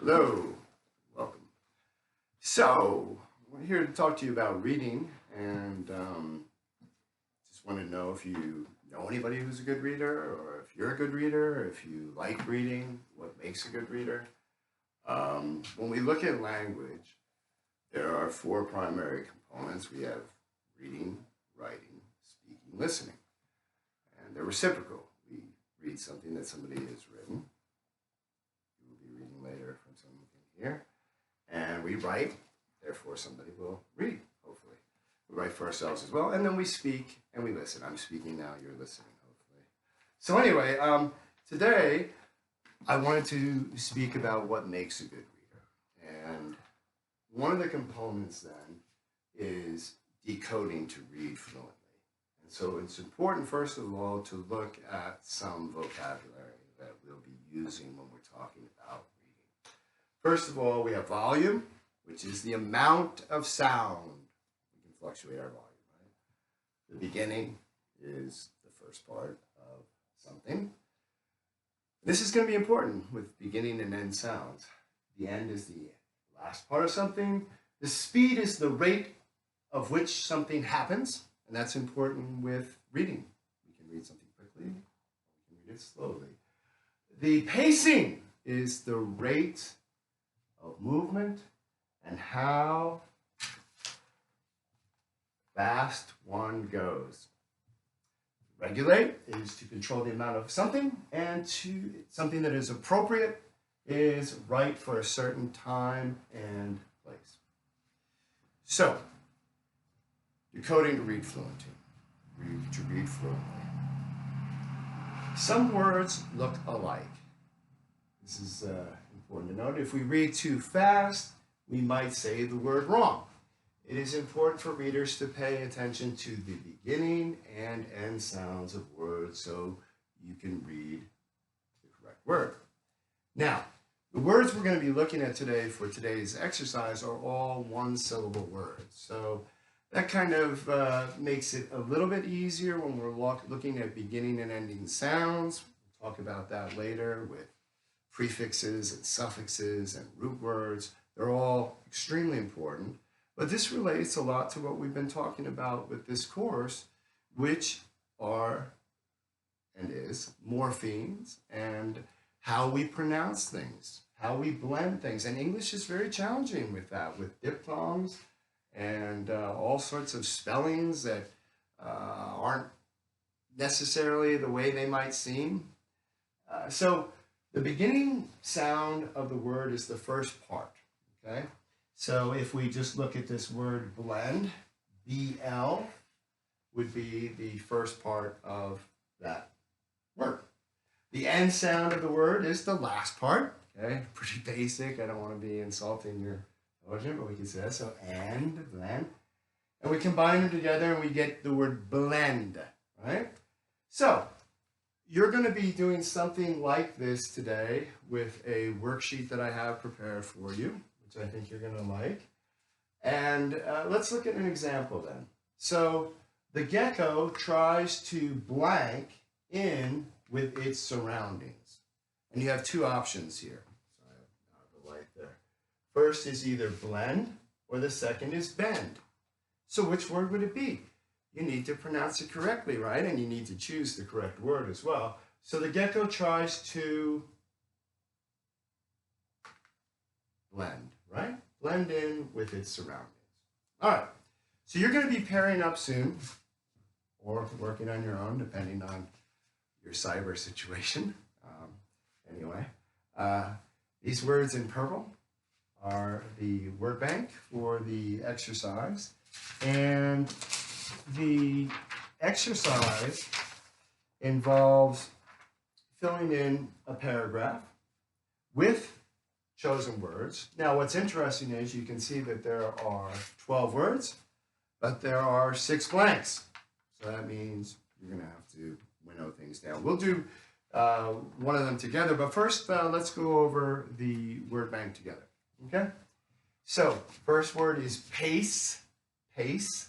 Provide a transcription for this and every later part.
Hello, welcome. So, we're here to talk to you about reading, and just want to know if you know anybody who's a good reader, or if you're a good reader, or if you like reading, what makes a good reader. When we look at language, there are four primary components. We have reading, writing, speaking, listening, and they're reciprocal. We read something that somebody has written. You will be reading later from someone here. And we write, therefore somebody will read, hopefully. We write for ourselves as well, and then we speak and we listen. I'm speaking now, you're listening, hopefully. So anyway, today I wanted to speak about what makes a good reader. And one of the components then is decoding to read fluently. And so it's important, first of all, to look at some vocabulary that we'll be using when we're talking about reading. First of all, we have volume, which is the amount of sound. We can fluctuate our volume, right? The beginning is the first part of something. This is going to be important with beginning and end sounds. The end is the last part of something. The speed is the rate of which something happens, and that's important with reading. We can read something quickly, we can read it slowly. The pacing is the rate of movement and how fast one goes. Regulate is to control the amount of something, and to something that is appropriate is right for a certain time and place. So, decoding to read fluently. To read fluently. Some words look alike. This is important to note. If we read too fast, we might say the word wrong. It is important for readers to pay attention to the beginning and end sounds of words so you can read the correct word. Now, the words we're going to be looking at today for today's exercise are all one-syllable words. So that kind of makes it a little bit easier when we're looking at beginning and ending sounds. We'll talk about that later with prefixes and suffixes and root words. They're all extremely important. But this relates a lot to what we've been talking about with this course, which are and is morphemes and how we pronounce things, how we blend things. And English is very challenging with that, with diphthongs and all sorts of spellings that aren't necessarily the way they might seem. So the beginning sound of the word is the first part, okay? So if we just look at this word blend, BL would be the first part of that word. The end sound of the word is the last part, okay? Pretty basic. I don't want to be insulting your intelligence, but we can say that. So and, blend. And we combine them together and we get the word blend, right? So you're going to be doing something like this today with a worksheet that I have prepared for you, which I think you're going to like. And let's look at an example then. So the gecko tries to blank in with its surroundings. And you have two options here. So I have the light there. First is either blend, or the second is bend. So which word would it be? You need to pronounce it correctly, right? And you need to choose the correct word as well. So the gecko tries to blend, right? Blend in with its surroundings. All right, so you're going to be pairing up soon, or working on your own, depending on your cyber situation. Anyway, these words in purple are the word bank for the exercise. And the exercise involves filling in a paragraph with chosen words. Now, what's interesting is you can see that there are 12 words, but there are 6 blanks. So that means you're going to have to winnow things down. We'll do one of them together, but first let's go over the word bank together, okay? So, first word is pace, pace.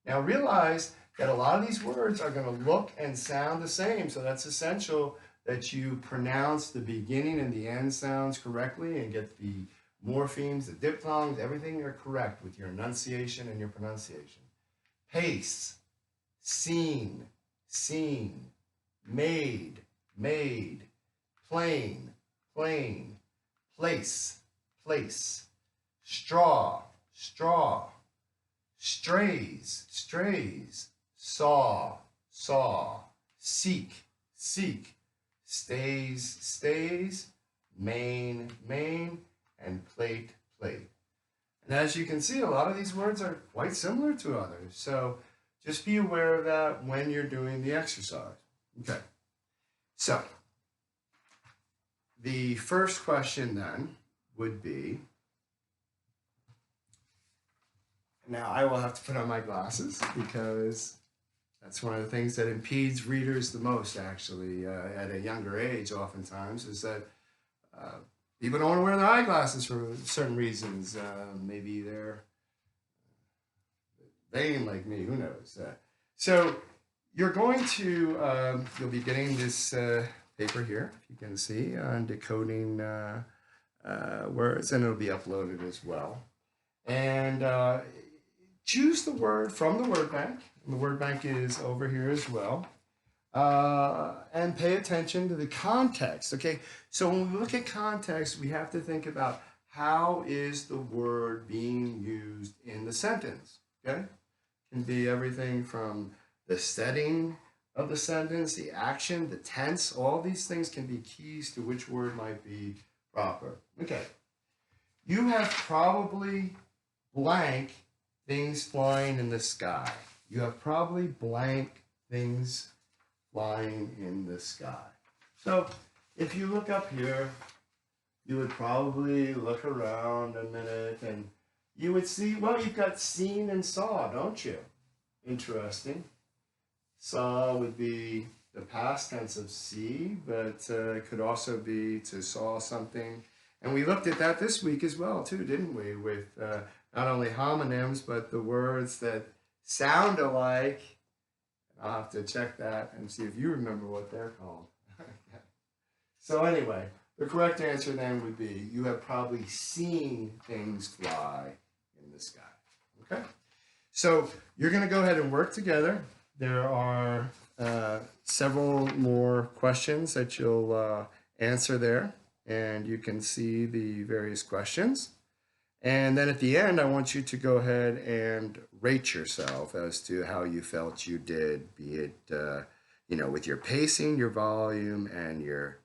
Now realize that a lot of these words are going to look and sound the same, so that's essential that you pronounce the beginning and the end sounds correctly and get the morphemes, the diphthongs, everything are correct with your enunciation and your pronunciation. Pace, seen, seen, made, made, plain, plain, place, place, straw, straw, strays, strays, saw, saw, seek, seek, stays, stays, main, main, and plate, plate. And as you can see, a lot of these words are quite similar to others. So just be aware of that when you're doing the exercise. Okay. So the first question then would be, now I will have to put on my glasses because that's one of the things that impedes readers the most, actually, at a younger age, oftentimes, is that people don't want to wear their eyeglasses for certain reasons. Maybe they're vain like me, who knows? So you're going to, you'll be getting this paper here, if you can see, on decoding words, and it'll be uploaded as well. And choose the word from the word bank. And the word bank is over here as well. And pay attention to the context. Okay, so when we look at context, we have to think about how is the word being used in the sentence. Okay, it can be everything from the setting of the sentence, the action, the tense. All these things can be keys to which word might be proper. Okay, you have probably blank things flying in the sky. You have probably blank things flying in the sky. So if you look up here, you would probably look around a minute and you would see, well, you've got seen and saw, don't you? Interesting. Saw would be the past tense of see, but it could also be to saw something. And we looked at that this week as well, too, didn't we? With not only homonyms, but the words that sound alike. I'll have to check that and see if you remember what they're called. So anyway, the correct answer then would be, you have probably seen things fly in the sky. Okay? So you're going to go ahead and work together. There are several more questions that you'll answer there, and you can see the various questions. And then at the end, I want you to go ahead and rate yourself as to how you felt you did, be it, with your pacing, your volume, and your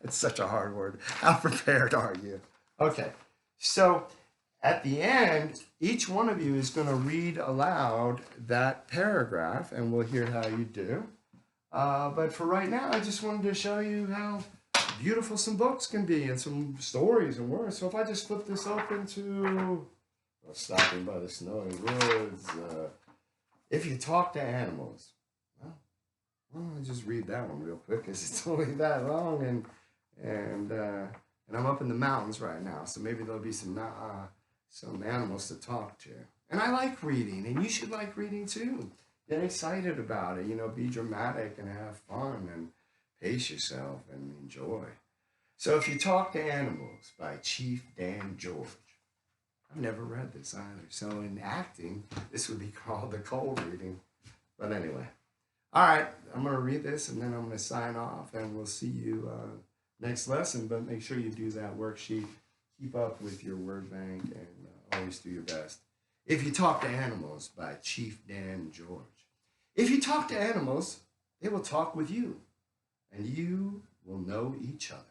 it's such a hard word. How prepared are you? Okay, so at the end, each one of you is going to read aloud that paragraph, and we'll hear how you do. But for right now, I just wanted to show you how beautiful some books can be and some stories and words. So if I just flip this open to Stopping by the Snowy Woods, if you talk to animals, well, I'll just read that one real quick because it's only that long, and I'm up in the mountains right now, so maybe there'll be some animals to talk to. And I like reading, and you should like reading too. Get excited about it, be dramatic and have fun and pace yourself and enjoy. So if you talk to animals by Chief Dan George. I've never read this either. So in acting, this would be called the cold reading. But anyway. All right, I'm going to read this and then I'm going to sign off and we'll see you next lesson. But make sure you do that worksheet. Keep up with your word bank and always do your best. If you talk to animals by Chief Dan George. If you talk to animals, they will talk with you. And you will know each other.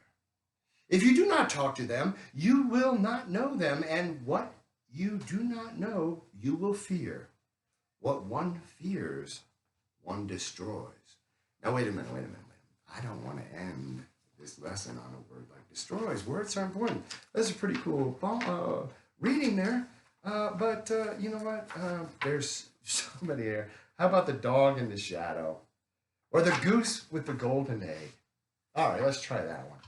If you do not talk to them, you will not know them, and what you do not know, you will fear. What one fears, one destroys. Now, wait a minute. I don't want to end this lesson on a word like destroys. Words are important. That's a pretty cool reading there, but you know what? There's somebody here. How about the dog in the shadow? Or the goose with the golden egg. All right, let's try that one.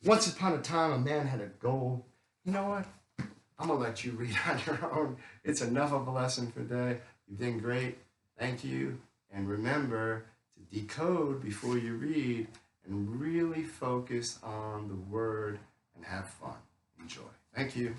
Once upon a time, a man had a gold. You know what? I'm going to let you read on your own. It's enough of a lesson for today. You've done great. Thank you. And remember, decode before you read, and really focus on the word and have fun. Enjoy. Thank you.